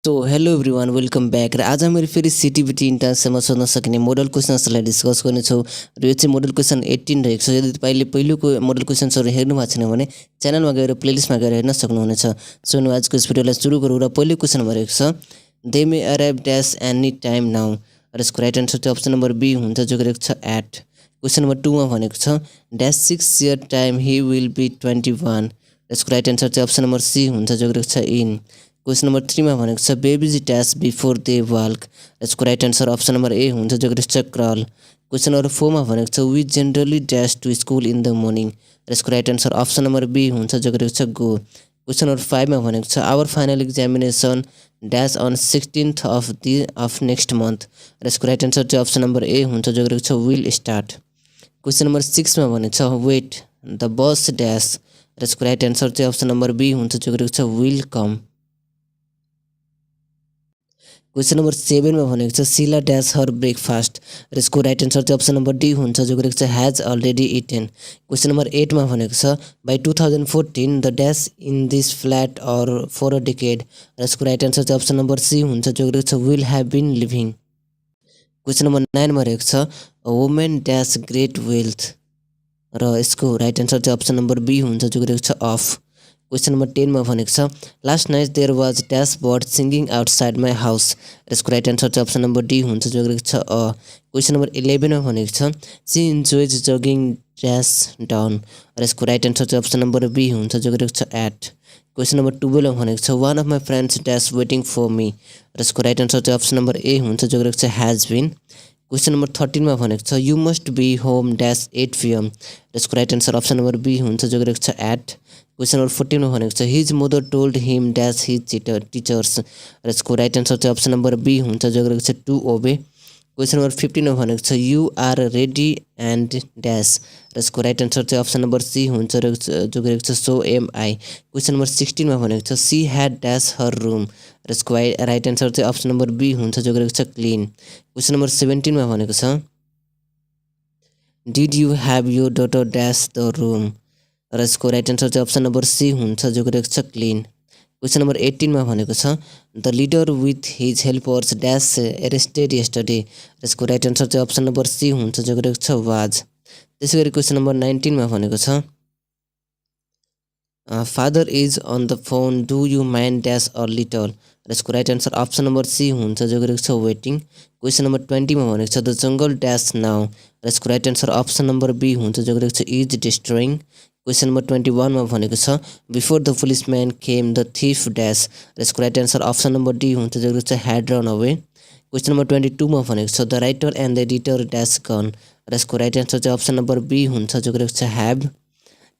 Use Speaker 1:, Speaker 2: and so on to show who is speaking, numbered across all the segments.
Speaker 1: So hello everyone welcome back र आज मैले फेरि सिटिबिटी इन्ट्रान्समा सोध्न सकिने मोडल क्वेसन्सहरूलाई डिस्कस गर्नेछौँ र यो चाहिँ मोडल क्वेसन 18 रहेको छ। यदि तपाईँले पहिलोको मोडल क्वेसन्सहरू हेर्नु भएको छैन भने च्यानलमा गएर प्लेलिस्टमा गएर हेर्न सक्नुहुनेछ। सो nu आजको यस भिडियोलाई सुरु गरौँ र पहिलो क्वेसन भनेको छ they may arrive dash any time now र यसको राइट आन्सर चाहिँ अप्सन नम्बर बी हुन्छ जो गरेको छ एट। क्वेसन नम्बर 2 मा भनेको छ dash 6 year time he will be 21 र यसको राइट आन्सर चाहिँ अप्सन नम्बर सी हुन्छ जो गरेको छ इन। क्वेसन नम्बर 3 मा भनेको छ babies dash before they walk यसको right answer option number A हुन्छ जो गरेको छ क्रल। क्वेसन नम्बर 4 मा भनेको छ we generally dash to school in the morning यसको right answer option number B हुन्छ जो गरेको छ गो। क्वेसन नम्बर 5 मा भनेको छ our final examination dash on 16th of next month यसको राइट आन्सर चाहिँ अप्सन नम्बर ए हुन्छ जो गरेको छ विल स्टार्ट। क्वेसन नम्बर 6 मा भनेको छ वेट द बस ड्यास यसको राइट आन्सर चाहिँ अप्सन नम्बर बी हुन्छ जो गरेको छ विल कम। क्वेसन नम्बर 7 मा भनेको छ सिला ड्यास हर ब्रेकफास्ट र यसको राइट आन्सर चाहिँ अप्सन नम्बर डी हुन्छ जो गरेको छ has already eaten. Question number 8 मा भनेको छ by 2014 the dash in this flat or for a decade र यसको राइट आन्सर चाहिँ अप्सन नम्बर सी हुन्छ जो गरेको छ will have been living. Question number 9 मा रहेको छ वुमेन ड्यास ग्रेट वेल्थ र यसको राइट आन्सर चाहिँ अप्सन नम्बर बी हुन्छ जो गरेको छ अफ। क्वेसन नम्बर 10 मा भनेको छ last night there was dash bird singing outside my house यसको राइट आन्सर चाहिँ अप्सन नम्बर डी हुन्छ जो गरेको छ अ। क्वेसन नम्बर 11 मा भनेको छ C enjoys jogging dash down र यसको राइट आन्सर चाहिँ अप्सन नम्बर बी हुन्छ जो गरेको छ एट। क्वेसन नम्बर 12 मा भनेको छ one of my friends dash waiting for me र यसको राइट आन्सर चाहिँ अप्सन नम्बर ए हुन्छ जो गरेको छ हेज बिन। क्वेसन नम्बर 13 मा भनेको छ you must be home dash 8 PM र यसको right answer option number B हुन्छ जो गरेको छ एट। क्वेसन नम्बर 14 मा भनेको छ हिज मदर टोल्ड हिम ड्यास हिज टिचर्स र यसको राइट आन्सर चाहिँ अप्सन नम्बर बी हुन्छ जो गरेको छ टु ओबे। क्वेसन नम्बर 15 मा भनेको छ you are ready and dash र यसको राइट आन्सर चाहिँ अप्सन नम्बर सी हुन्छ जो गरेको छ so am I. Question number 16 मा भनेको छ she had dash her room र यसको राइट आन्सर चाहिँ अप्सन नम्बर बी हुन्छ जो गरेको छ क्लिन। क्वेसन नम्बर 17 मा भनेको छ did you have your daughter dash the room र यसको राइट आन्सर चाहिँ अप्सन नम्बर सी हुन्छ जो गरेको छ क्लिन। क्वेसन नम्बर 18 मा भनेको छ the leader with his helpers dash arrested yesterday र यसको राइट आन्सर चाहिँ अप्सन नम्बर सी हुन्छ जो गरेको छ वाज। त्यसै गरी क्वेसन नम्बर 19 मा भनेको छ father is on the phone do you mind dash a little र यसको right answer option number C हुन्छ जो गरेको छ वेटिङ। क्वेसन नम्बर 20 मा भनेको छ द जङ्गल ड्यास नाउ र यसको right answer option number B हुन्छ जो गरेको छ इज डिस्ट्रोइङ। क्वेसन नम्बर 21 मा भनेको छ before the policeman came the thief dash र यसको right answer option number D हुन्छ जो गरेको छ had run away. Question number 22 मा भनेको छ the writer and the editor dash gone र यसको राइट आन्सर चाहिँ अप्सन नम्बर बी हुन्छ जो गरेको छ ह्याभ।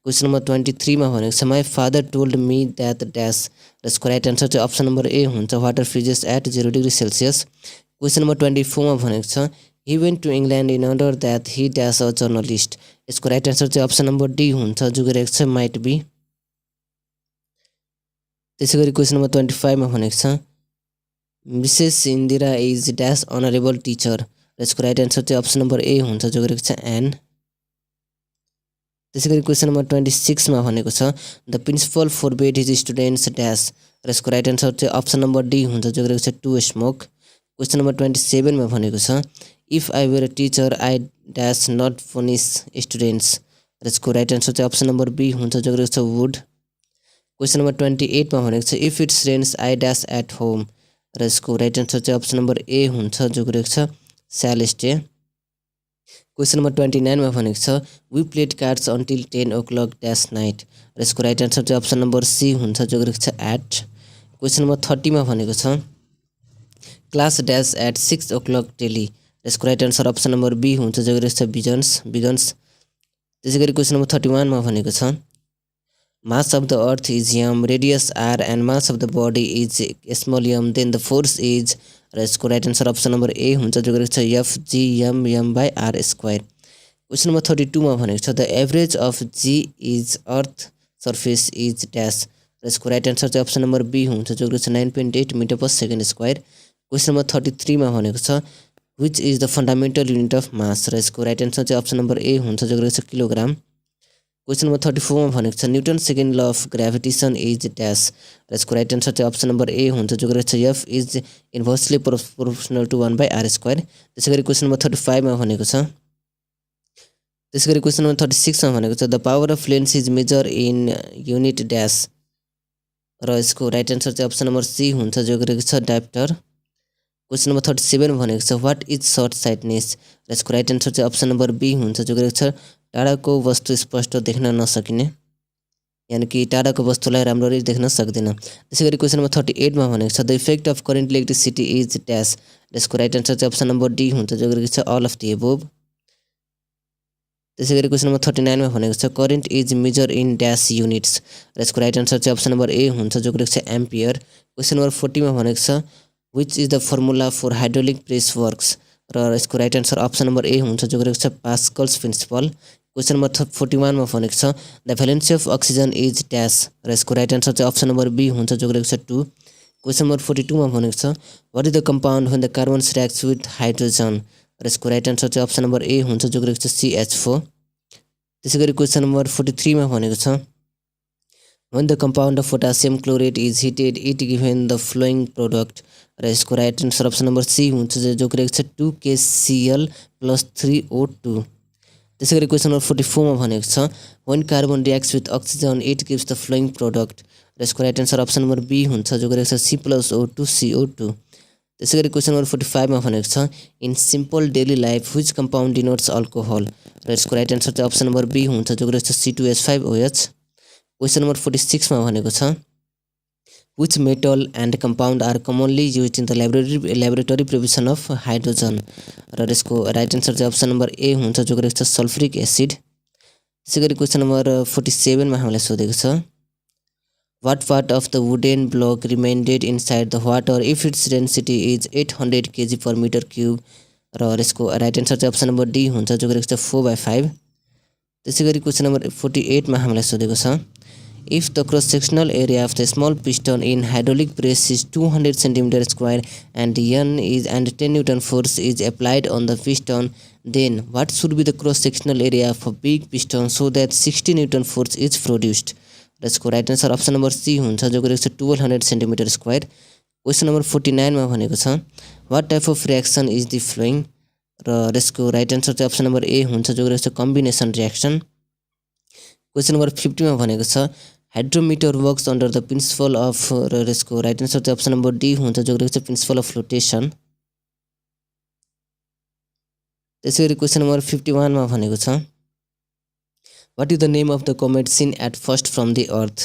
Speaker 1: क्वेसन नम्बर 23 मा भनेको छ my father told me that dash र यसको राइट आन्सर चाहिँ अप्सन नम्बर ए हुन्छ water freezes at 0 degree Celsius. Question number 24 मा भनेको छ he went to England in order that he dash a journalist यसको राइट आन्सर चाहिँ option number D हुन्छ जो गरेको छ माइट बी। त्यसै गरी क्वेसन नम्बर 25 मा भनेको छ Mrs Indira is dash honourable teacher र यसको राइट आन्सर चाहिँ अप्सन नम्बर ए हुन्छ जो गरेको छ एन। त्यसै गरी क्वेसन नम्बर 26 मा भनेको छ the principal forbade his students dash र यसको राइट आन्सर चाहिँ अप्सन नम्बर डी हुन्छ जो गरेको छ टु स्मोक। क्वेसन नम्बर 27 मा भनेको छ if I were a teacher I dash not punish students र यसको राइट आन्सर चाहिँ अप्सन नम्बर बी हुन्छ जो गरेको छ वुड। क्वेसन नम्बर 28 मा भनेको छ if it's rains I dash at home र यसको राइट आन्सर चाहिँ अप्सन नम्बर ए हुन्छ जो गरेको छ स्याल स्टे। क्वेसन नम्बर 29 मा भनेको छ we played cards until 10 o'clock dash night र यसको राइट आन्सर चाहिँ अप्सन नम्बर सी हुन्छ जो गरेको छ एट। क्वेसन नम्बर 30 मा भनेको छ class dash at 6 o'clock daily र यसको right answer option number B हुन्छ जो गरेको छ बिगन्स। त्यसै गरी क्वेसन नम्बर 31 मा भनेको छ mass of the earth is M radius R and mass of the body is small m then the force is र यसको right answer option number A हुन्छ जो गरेको छ F G M by R square. Question number 32 मा भनेको छ the average of g is earth surface is dash र यसको राइट आन्सर चाहिँ अप्सन नम्बर बी हुन्छ जो गरेको छ 9.8 metre per second square. Question number 33 मा भनेको छ which is the fundamental unit of मास र यसको राइट आन्सर चाहिँ अप्सन नम्बर ए हुन्छ जो गरेको छ किलोग्राम। क्वेसन नम्बर 34 मा भनेको छ Newton second law of gravitation is dash र यसको राइट एन्सर चाहिँ अप्सन नम्बर ए हुन्छ जो गरेको छ F is inversely proportional to 1/r²। त्यसै गरी क्वेसन नम्बर 35 मा भनेको छ त्यसै गरी क्वेसन नम्बर 36 मा भनेको छ the power of lens is measure in unit dash र यसको राइट एन्सर चाहिँ अप्सन नम्बर सी हुन्छ जो गरेको छ डायप्टर। क्वेसन नम्बर 37 मा भनेको छ व्हाट इज सर्ट साइटनेस र यसको राइट एन्सर चाहिँ अप्सन नम्बर बी हुन्छ जो गरेको छ टाढाको वस्तु स्पष्ट देख्न नसकिने यानि कि टाढाको वस्तुलाई राम्ररी देख्न सक्दैन। त्यसै गरी क्वेसन नम्बर 38 मा भनेको छ the effect of current electricity is dash र यसको राइट एन्सर चाहिँ अप्सन नम्बर डी हुन्छ जो गरेको छ अल अफ द एबोभ। त्यसै गरी क्वेसन नम्बर 39 मा भनेको छ current is measure in dash units र यसको राइट एन्सर चाहिँ अप्सन नम्बर ए हुन्छ जो गरेको छ एम्पियर। क्वेसन नम्बर 40 मा भनेको छ which is the formula for hydraulic press works र यसको right answer option number A हुन्छ जो गरेको छ पास्कल्स प्रिन्सिपल। क्वेसन नम्बर 41 मा भनेको छ the valency of oxygen is dash र यसको राइट एन्सर चाहिँ अप्सन नम्बर बी हुन्छ जो गरेको छ 2। क्वेसन नम्बर 42 मा भनेको छ what is the compound when the carbon reacts with hydrogen र यसको राइट एन्सर चाहिँ अप्सन नम्बर ए हुन्छ जो गरेको छ CH4। त्यसै गरी क्वेसन नम्बर 43 मा भनेको छ when the compound of potassium chlorate is heated it given the flowing product र यसको right answer option number C हुन्छ जो गरेको छ 2KCl + 3O2। त्यसै गरी क्वेसन नम्बर 44 मा भनेको छ when carbon reacts with oxygen it gives the flowing product र यसको right answer option number B हुन्छ जो गरेको छ C+O2CO2। त्यसै गरी क्वेसन नम्बर 45 मा भनेको छ in simple daily life which compound denotes alcohol र यसको राइट एन्सर चाहिँ अप्सन नम्बर बी हुन्छ जो गरेको छ C2H5OH। क्वेसन नम्बर 46 मा भनेको छ which metal and compound are commonly used in the laboratory preparation of hydrogen र यसको राइट एन्सर चाहिँ अप्सन नम्बर ए हुन्छ जो गरेको छ सल्फ्युरिक एसिड। त्यसै गरी क्वेसन नम्बर 47 मा हामीलाई सोधेको छ what part of the wooden block remained inside the water if its density is 800 kg/m³ र यसको राइट एन्सर चाहिँ अप्सन नम्बर डी हुन्छ जो गरेको छ 4/5। त्यसै गरी क्वेसन नम्बर 48 मा हामीलाई सोधेको छ if the cross sectional area of the small piston in hydraulic press is 200 cm² and 10 Newton force is applied on the piston then what should be the cross sectional area of a big piston so that 60 Newton force is produced र यसको right answer option number C हुन्छ जो गरेको छ 1200 cm²। Question number 49 मा भनेको छ what type of reaction is the flowing र यसको राइट एन्सर चाहिँ अप्सन नम्बर ए हुन्छ जो गरेको छ कम्बिनेसन रिएक्सन। क्वेसन नम्बर 50 मा भनेको छ hydrometer works under the principal of र यसको राइट एन्सर चाहिँ अप्सन नम्बर डी हुन्छ जो गरेको छ प्रिन्सिपल अफ फ्लोटेसन। त्यसै गरी क्वेसन नम्बर 51 मा भनेको छ what is the name of the comet seen at first from the earth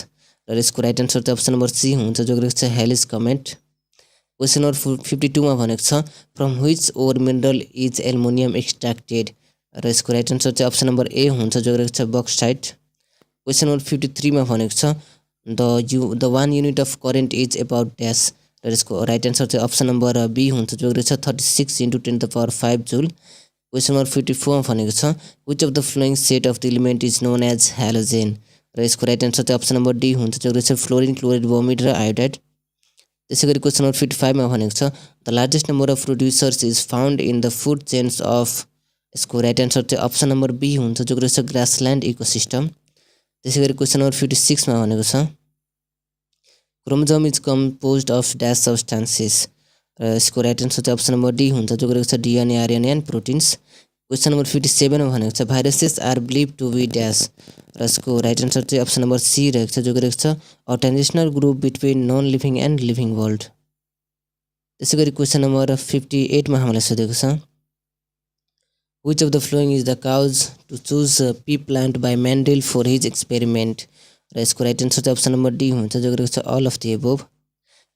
Speaker 1: र यसको राइट एन्सर चाहिँ अप्सन नम्बर सी हुन्छ जो गरेको छ हेलिस कमेट। क्वेसन नम्बर 52 मा भनेको छ from which ore mineral is aluminium extracted र यसको राइट एन्सर चाहिँ अप्सन नम्बर ए हुन्छ जो गरेको छ बक्साइट। क्वेसन नम्बर 53 मा भनेको छ the 1 unit of current is about dash र यसको राइट एन्सर चाहिँ अप्सन नम्बर बी हुन्छ जो गरेको छ 36 × 10⁵ जुल। क्वेसन नम्बर 54 मा भनेको छ which of the flowing set of the element is known as halogen र यसको राइट एन्सर चाहिँ अप्सन नम्बर डी हुन्छ जो गरेको छ फ्लोरिन क्लोराइड ब्रोमिड र आयोडाइड। त्यसै गरी क्वेसन नम्बर 55 मा भनेको छ the largest number of producers is found in the food chains of यसको राइट एन्सर चाहिँ अप्सन नम्बर बी हुन्छ जो गरेको छ ग्रासल्यान्ड इकोसिस्टम। त्यसै गरी क्वेसन नम्बर 56 मा भनेको छ chromosome is composed of dash substances र यसको राइट एन्सर चाहिँ अप्सन नम्बर डी हुन्छ जो गरेको छ DNA RNA and proteins. Question number 57 मा भनेको छ viruses are believe to be dash र यसको राइट एन्सर चाहिँ अप्सन नम्बर सी रहेको छ जो गरेको छ a transitional group between non living and living world. त्यसै गरी क्वेसन नम्बर 58 मा हामीलाई सोधेको छ which of the following is the cause to choose pea plant by Mendel for his experiment र यसको राइट एन्सर चाहिँ अप्सन नम्बर डी हुन्छ जो गरेको छ all of the above.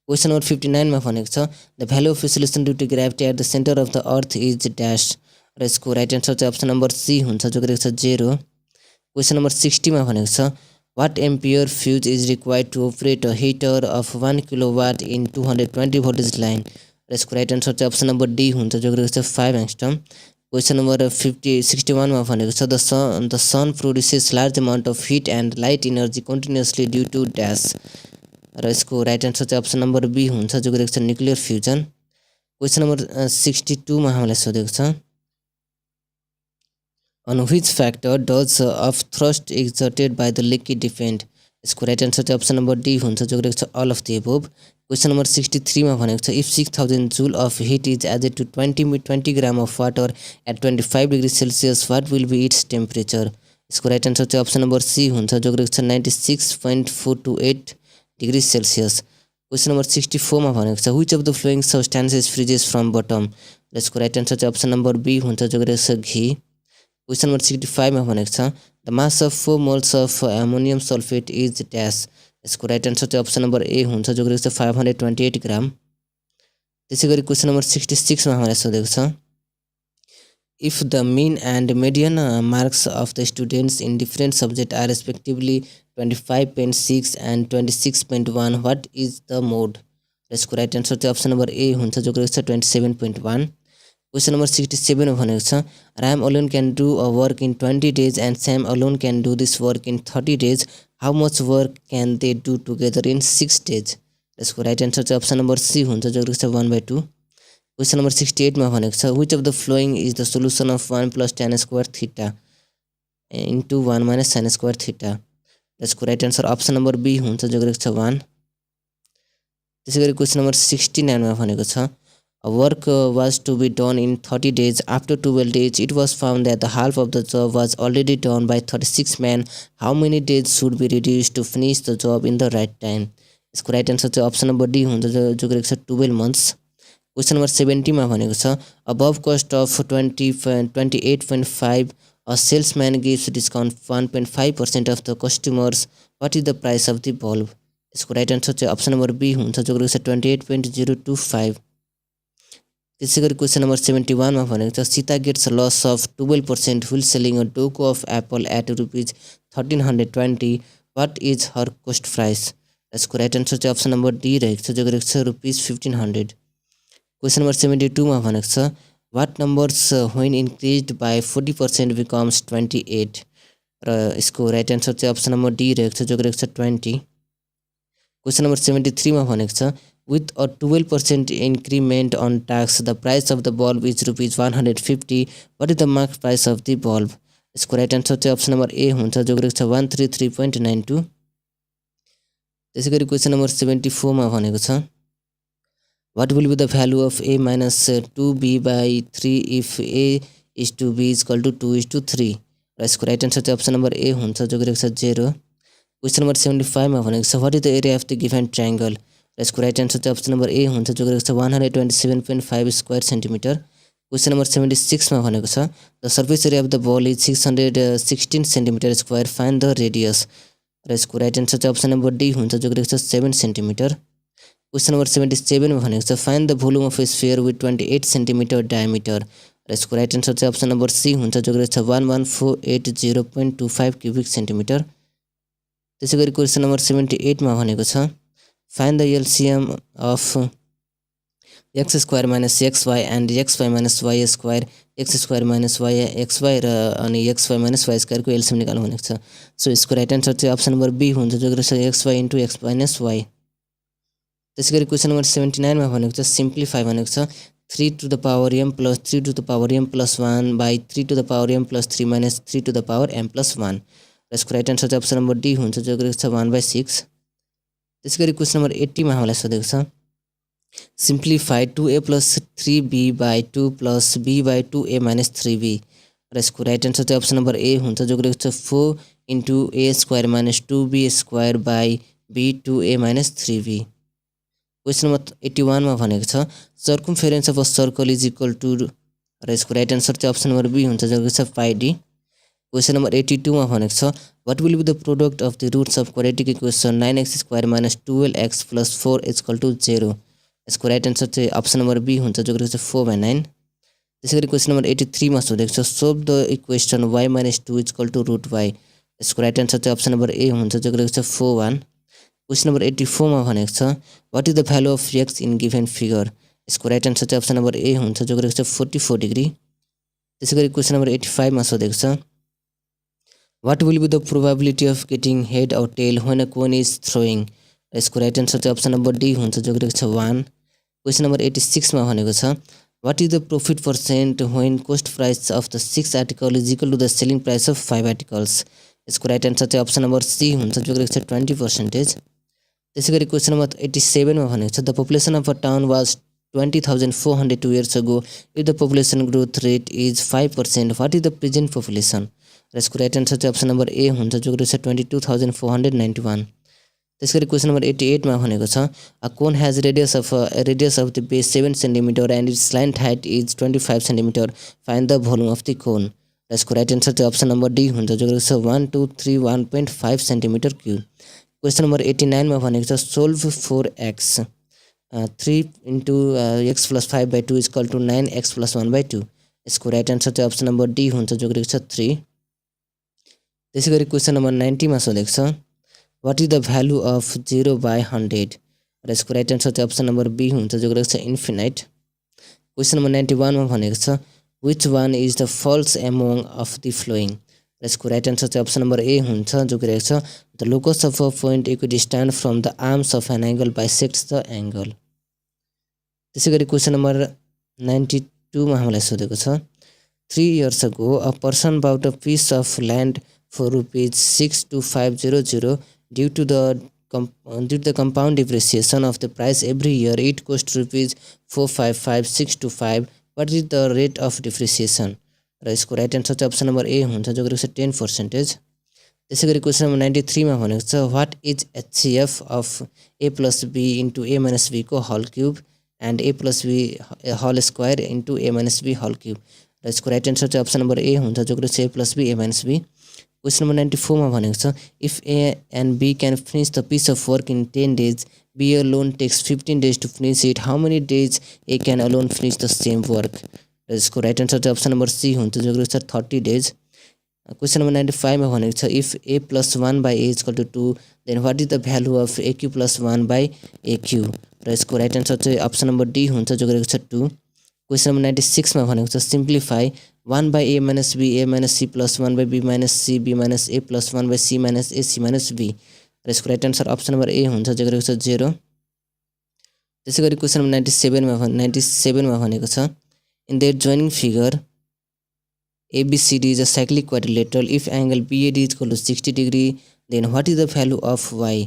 Speaker 1: Question number 59 मा भनेको छ the value of acceleration due to gravity at the centre of the earth is dash र यसको राइट एन्सर चाहिँ अप्सन नम्बर सी हुन्छ जो गरेको छ 0। क्वेसन नम्बर 60 मा भनेको छ what ampere fuse is required to operate a heater of 1 kilowatt in 220 voltage line र यसको राइट एन्सर चाहिँ अप्सन नम्बर डी हुन्छ जो गरेको छ 5 एङ्स्ट्रम। क्वेसन नम्बर 61 मा भनेको छ the sun produces large amount of heat and light energy continuously due to dash र यसको राइट एन्सर चाहिँ अप्सन नम्बर बी हुन्छ जो गरेको छ न्युक्लियर फ्युजन। क्वेसन नम्बर 62 मा हामीलाई सोधेको छ On which factor does of thrust exerted by the leaky depend? यसको राइट आन्सर चाहिँ अप्सन नम्बर डी हुन्छ जो रहेको छ all of the above. Question number 63 मा भनेको छ if 6000 joule of heat is added to 20 gram of water at 25 degree Celsius what will be its temperature? यसको राइट आन्सर चाहिँ अप्सन नम्बर सी हुन्छ जो रहेको छ 96.428 डिग्री सेल्सियस। क्वेसन नम्बर 64 मा भनेको छ which of the following substances freezes from bottom? यसको राइट आन्सर चाहिँ अप्सन नम्बर बी हुन्छ जो रहेको छ घी। क्वेसन नम्बर 65 मा भनेको छ the mass of 4 moles of ammonium sulphate is dash? यसको राइट आन्सर चाहिँ अप्सन नम्बर ए हुन्छ जो रहेको छ 528 ग्राम। त्यसै गरी क्वेसन नम्बर 66 मा हामीलाई सोधेको छ if the mean and median marks of the students in different subject are respectively 25.6 and 26.1 what is the mode? यसको राइट आन्सर चाहिँ अप्सन नम्बर ए हुन्छ जो रहेको छ 27.1। क्वेसन नम्बर 67 मा भनेको छ Ram alone can do a work in 20 days and Sam alone can do this work in 30 days। How much work can they do together in 6 days? यसको right answer चाहिँ option number C हुन्छ जो रहेको छ 1/2। Question number 68 मा भनेको छ which of the following is the solution of 1 + tan square theta into 1 - sin square theta? यसको right answer option number B हुन्छ जो रहेको छ 1। त्यसै गरी क्वेसन नम्बर 69 मा भनेको छ a work was to be done in 30 days. After 12 days, it was found that the half of the job was already done by 36 men. How many days should be reduced to finish the job in the right time? यसको right answer चाहिँ option number D हुन्छ जो रहेको छ 12 months। Question number 70 मा भनेको छ above cost of 28.5 a salesman gives discount 1.5% of the customers. What is the price of the bulb? यसको राइट आन्सर चाहिँ अप्सन नम्बर बी हुन्छ जो रहेको छ 28.025। त्यसै गरी क्वेसन नम्बर 71 मा भनेको छ Sita gets loss of 12% while selling a डोको of apple at ₹1320। What is her cost price? यसको राइट आन्सर चाहिँ अप्सन नम्बर डी रहेको छ जो रहेको छ ₹1500। क्वेसन नम्बर 72 मा भनेको छ what numbers when increased by 40% becomes 28? र यसको राइट आन्सर चाहिँ अप्सन नम्बर डी रहेको छ जो रहेको छ 20। क्वेसन नम्बर 73 मा भनेको छ with a 12% increment on tax the price of the bulb is ₹150. What is the market price of the bulb? यसको राइट आन्सर चाहिँ अप्सन नम्बर ए हुन्छ जो रहेको छ 133.92। त्यसै गरी क्वेसन नम्बर 74 मा भनेको छ what will be the value of a minus 2b/3 if a is to b is equal to 2:3? र यसको राइट आन्सर चाहिँ अप्सन नम्बर ए हुन्छ जो रहेको छ 0। क्वेसन नम्बर 75 मा भनेको छ what is the area of the given triangle? यसको राइट आन्सर चाहिँ अप्सन नम्बर ए हुन्छ जो रहेको छ 127.5 स्क्वायर सेन्टिमिटर। क्वेसन नम्बर 76 मा भनेको छ the surface area of the ball is 616 centimetre square find the radius? र यसको राइट आन्सर चाहिँ अप्सन नम्बर डी हुन्छ जो रहेको छ 7 सेन्टिमिटर। क्वेसन नम्बर 77 मा भनेको छ find the volume of A sphere with 28 centimetre diameter? र यसको राइट आन्सर चाहिँ अप्सन नम्बर सी हुन्छ जो रहेको छ 11480.25 क्युबिक सेन्टिमिटर। त्यसै गरी क्वेसन नम्बर 78 मा भनेको छ find the LCM of x square minus xy and xy minus y square x square minus y xy र अनि xy minus y square को एलसीएम निकाल्नु भनेको छ। सो यसको राइट आन्सर चाहिँ अप्सन नम्बर बी हुन्छ जो रहेको छ xy * x minus y। त्यसै गरी क्वेसन नम्बर 79 मा भनेको छ सिम्प्लिफाई भनेको छ 3 to the power m plus 3 to the power m plus 1 by 3 to the power m plus 3 minus 3 to the power m plus 1। र यसको राइट आन्सर चाहिँ अप्सन नम्बर डी हुन्छ जो रहेको छ 1/6। त्यसै गरी क्वेसन नम्बर 80 मा हामीलाई सोधेको छ simplify 2a plus 3b/2 plus b/2a minus 3b। र यसको राइट आन्सर चाहिँ अप्सन नम्बर ए हुन्छ जो रहेको छ 4 into a square minus 2b square by b2a minus 3b। Question number 81 मा भनेको छ circumference of a circle is equal to र यसको राइट आन्सर चाहिँ अप्सन नम्बर बी हुन्छ जो रहेको छ πd। क्वेसन नम्बर 82 मा भनेको छ what will be the product of the roots of quadratic equation 9x square minus 12x plus 4 is equal to 0? यसको राइट आन्सर चाहिँ अप्सन नम्बर बी हुन्छ जो रहेको छ 4/9। त्यसै गरी क्वेसन नम्बर 83 मा सोधेको छ solve the equation y minus 2 is equal to √y। यसको राइट आन्सर चाहिँ अप्सन नम्बर ए हुन्छ जो रहेको छ 4/1। क्वेसन नम्बर 84 मा भनेको छ what is the value of x in given figure? यसको राइट आन्सर चाहिँ अप्सन नम्बर ए हुन्छ जो रहेको छ 44 डिग्री। त्यसै गरी क्वेसन नम्बर 85 मा सोधेको छ What will be the probability of getting head or tail when a coin is throwing? यसको राइट आन्सर चाहिँ अप्सन नम्बर डी हुन्छ जो रहेको छ 1। क्वेसन नम्बर 86 मा भनेको छ What is the profit percent when cost price of the 6 article is equal to the selling price of 5 articles? यसको राइट आन्सर चाहिँ अप्सन नम्बर सी हुन्छ जो गरेको छ 20%. त्यसै गरी क्वेसन नम्बर 87 मा भनेको छ the population of a town was 20,400 2 years ago. If the population growth rate is 5%, what is the present population? र यसको राइट आन्सर चाहिँ अप्सन नम्बर ए हुन्छ जो गरेको छ 22,491. त्यसै गरी क्वेसन नम्बर 88 मा भनेको छ a cone has radius of the base 7 cm and its slant height is 25 cm. Find the volume of the cone. र यसको राइट आन्सर चाहिँ अप्सन नम्बर डी हुन्छ जो गरेको छ 1231.5 cm3. क्वेसन नम्बर 89 मा भनेको छ solve for x 3 into x plus 5 by 2 is equal to 9x plus 1 by 2. यसको राइट आन्सर चाहिँ अप्सन नम्बर डी हुन्छ जो गरेको छ 3. त्यसै गरी क्वेसन नम्बर 90 मा सोधेको छ what is the value of 0 by 100. र यसको राइट आन्सर चाहिँ अप्सन नम्बर बी हुन्छ जो गरेको छ इन्फिनाइट. क्वेसन नम्बर 91 मा भनेको छ which one is the false among of the following. र यसको राइट आन्सर चाहिँ अप्सन नम्बर ए हुन्छ जो गरेको छ the locus of a point equidistant from the arms of an angle bisects the angle. त्यसै गरी क्वेसन नम्बर 92 मा हामीलाई सोधेको छ 3 years ago a person bought a piece of land for ₹6500 due to the compound depreciation of the price every year. It cost ₹455,625. What is the rate of depreciation? र यसको right answer चाहिँ option number A हुन्छ जो गरेको छ 10%. त्यसै गरी question number 93 मा भनेको छ what is HCF of a plus b into a minus b को whole cube and a plus b whole square into a minus b whole cube. र यसको राइट आन्सर चाहिँ अप्सन नम्बर ए हुन्छ जो गरेको छ a plus b a minus b. Question number 94 मा भनेको छ if a and b can finish the piece of work in 10 days, b alone takes 15 days to finish it. How many days a can alone finish the same work? र यसको right answer चाहिँ option number C हुन्छ जो गरेको छ 30 days. Question number 95 मा भनेको छ if a plus 1 by a is equal to 2 then what is the value of aq plus 1 by aq. र यसको राइट आन्सर चाहिँ अप्सन नम्बर डी हुन्छ जो गरेको छ 2. क्वेसन नम्बर 96 मा भनेको छ simplify 1 by a minus b a minus c plus 1 by b minus c b minus a plus 1 by c minus a c minus b. र यसको right answer option number A हुन्छ जो गरेको छ 0. त्यसै गरी क्वेसन नम्बर 97 मा भनेको छ in their joining figure ABCD is a cyclic quadrilateral. If angle BAD is equal to 60 degree, then what is the value of y?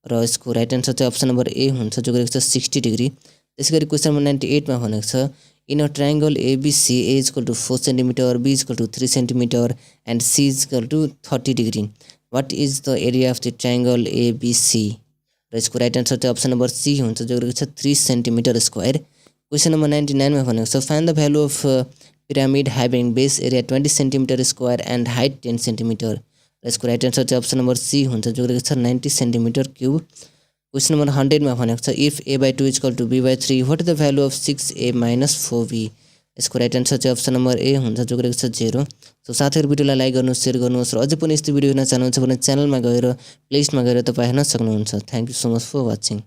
Speaker 1: र यसको राइट आन्सर चाहिँ अप्सन नम्बर ए हुन्छ जो गरेको छ 60 डिग्री. त्यसै गरी क्वेसन नम्बर 98 मा भनेको छ in a triangle ABC A is equal to 4 cm, B is equal to 3 cm and C is equal to 30 degree. What is the area of the triangle ABC? र यसको right answer चाहिँ option number C हुन्छ जो गरेको छ 3 cm square. Question number 99 मा भनेको छ find the value of pyramid having base area 20 cm square and height 10 cm. र यसको राइट आन्सर चाहिँ अप्सन नम्बर सी हुन्छ जो गरेको छ 90 cm क्यूब. क्वेसन नम्बर 100 मा भनेको छ if a by 2 is equal to b by 3 what is the value of 6a minus 4b. यसको राइट आन्सर चाहिँ अप्सन नम्बर ए हुन्छ जो गरेको छ 0. सो साथीहरु भिडियोलाई लाइक गर्नुहोस्, शेयर गर्नुहोस् र अझै पनि यस्तो भिडियो हेर्न चाहनुहुन्छ भने च्यानलमा गएर प्लेलिस्टमा गएर तपाई हेर्न सक्नुहुन्छ. Thank you so much for watching.